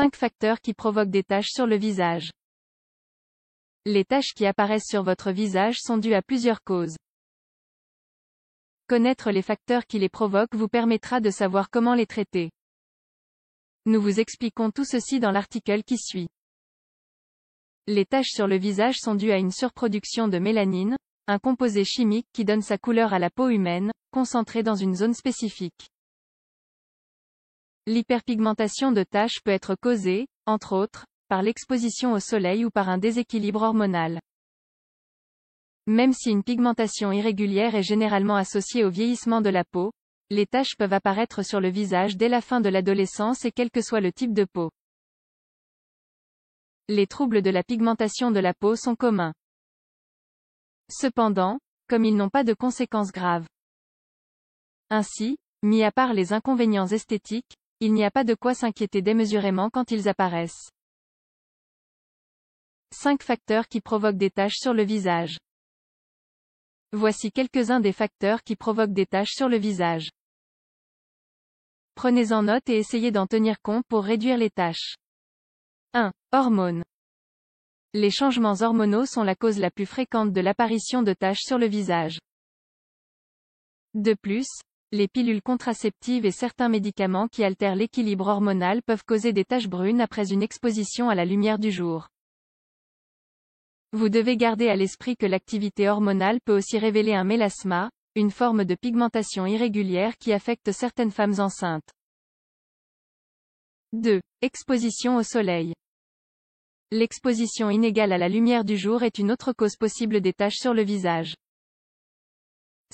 5 facteurs qui provoquent des taches sur le visage. Les taches qui apparaissent sur votre visage sont dues à plusieurs causes. Connaître les facteurs qui les provoquent vous permettra de savoir comment les traiter. Nous vous expliquons tout ceci dans l'article qui suit. Les taches sur le visage sont dues à une surproduction de mélanine, un composé chimique qui donne sa couleur à la peau humaine, concentré dans une zone spécifique. L'hyperpigmentation de taches peut être causée, entre autres, par l'exposition au soleil ou par un déséquilibre hormonal. Même si une pigmentation irrégulière est généralement associée au vieillissement de la peau, les taches peuvent apparaître sur le visage dès la fin de l'adolescence et quel que soit le type de peau. Les troubles de la pigmentation de la peau sont communs. Cependant, comme ils n'ont pas de conséquences graves. Ainsi, mis à part les inconvénients esthétiques, il n'y a pas de quoi s'inquiéter démesurément quand ils apparaissent. 5 facteurs qui provoquent des taches sur le visage. Voici quelques-uns des facteurs qui provoquent des taches sur le visage. Prenez-en note et essayez d'en tenir compte pour réduire les taches. 1. Hormones. Les changements hormonaux sont la cause la plus fréquente de l'apparition de taches sur le visage. De plus, les pilules contraceptives et certains médicaments qui altèrent l'équilibre hormonal peuvent causer des taches brunes après une exposition à la lumière du jour. Vous devez garder à l'esprit que l'activité hormonale peut aussi révéler un mélasma, une forme de pigmentation irrégulière qui affecte certaines femmes enceintes. 2. Exposition au soleil. L'exposition inégale à la lumière du jour est une autre cause possible des taches sur le visage.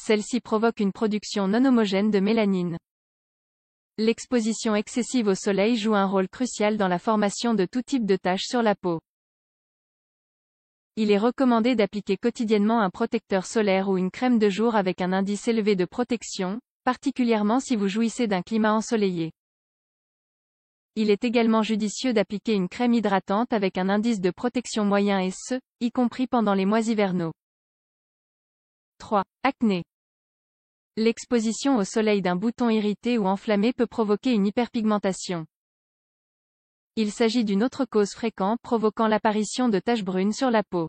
Celle-ci provoque une production non homogène de mélanine. L'exposition excessive au soleil joue un rôle crucial dans la formation de tout type de taches sur la peau. Il est recommandé d'appliquer quotidiennement un protecteur solaire ou une crème de jour avec un indice élevé de protection, particulièrement si vous jouissez d'un climat ensoleillé. Il est également judicieux d'appliquer une crème hydratante avec un indice de protection moyen et ce, y compris pendant les mois hivernaux. 3. Acné. L'exposition au soleil d'un bouton irrité ou enflammé peut provoquer une hyperpigmentation. Il s'agit d'une autre cause fréquente provoquant l'apparition de taches brunes sur la peau.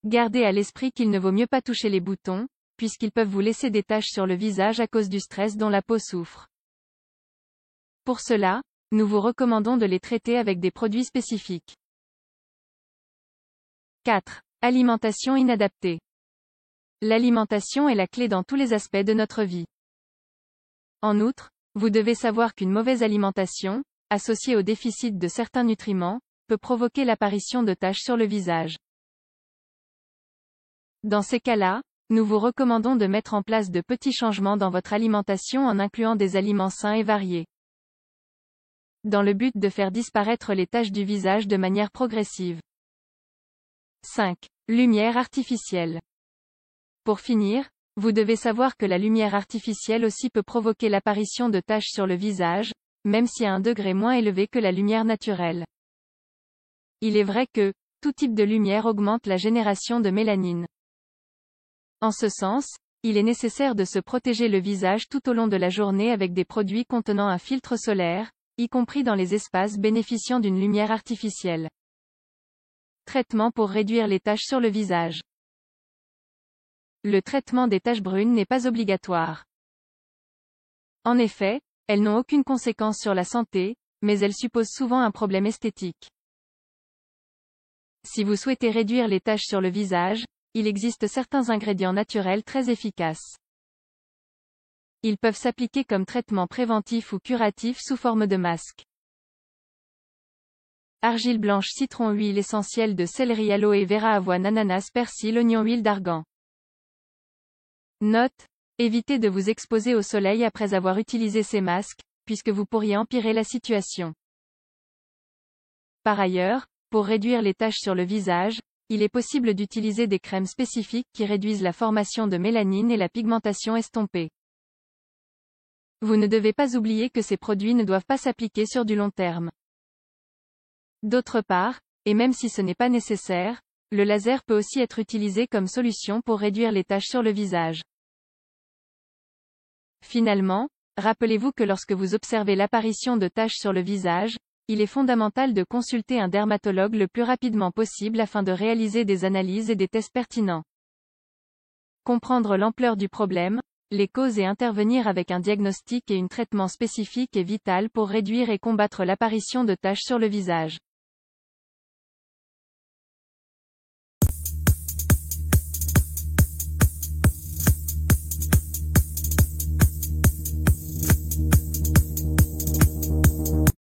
Gardez à l'esprit qu'il ne vaut mieux pas toucher les boutons, puisqu'ils peuvent vous laisser des taches sur le visage à cause du stress dont la peau souffre. Pour cela, nous vous recommandons de les traiter avec des produits spécifiques. 4. Alimentation inadaptée. L'alimentation est la clé dans tous les aspects de notre vie. En outre, vous devez savoir qu'une mauvaise alimentation, associée au déficit de certains nutriments, peut provoquer l'apparition de taches sur le visage. Dans ces cas-là, nous vous recommandons de mettre en place de petits changements dans votre alimentation en incluant des aliments sains et variés. Dans le but de faire disparaître les taches du visage de manière progressive. 5. Lumière artificielle. Pour finir, vous devez savoir que la lumière artificielle aussi peut provoquer l'apparition de taches sur le visage, même si à un degré moins élevé que la lumière naturelle. Il est vrai que, tout type de lumière augmente la génération de mélanine. En ce sens, il est nécessaire de se protéger le visage tout au long de la journée avec des produits contenant un filtre solaire, y compris dans les espaces bénéficiant d'une lumière artificielle. Traitement pour réduire les taches sur le visage. Le traitement des taches brunes n'est pas obligatoire. En effet, elles n'ont aucune conséquence sur la santé, mais elles supposent souvent un problème esthétique. Si vous souhaitez réduire les taches sur le visage, il existe certains ingrédients naturels très efficaces. Ils peuvent s'appliquer comme traitement préventif ou curatif sous forme de masque. Argile blanche citron huile essentielle de céleri aloe vera avoine ananas persil oignon huile d'argan. Note: évitez de vous exposer au soleil après avoir utilisé ces masques, puisque vous pourriez empirer la situation. Par ailleurs, pour réduire les taches sur le visage, il est possible d'utiliser des crèmes spécifiques qui réduisent la formation de mélanine et la pigmentation estompée. Vous ne devez pas oublier que ces produits ne doivent pas s'appliquer sur du long terme. D'autre part, et même si ce n'est pas nécessaire, le laser peut aussi être utilisé comme solution pour réduire les taches sur le visage. Finalement, Rappelez-vous que lorsque vous observez l'apparition de taches sur le visage, il est fondamental de consulter un dermatologue le plus rapidement possible afin de réaliser des analyses et des tests pertinents. Comprendre l'ampleur du problème, les causes et intervenir avec un diagnostic et un traitement spécifique est vital pour réduire et combattre l'apparition de taches sur le visage.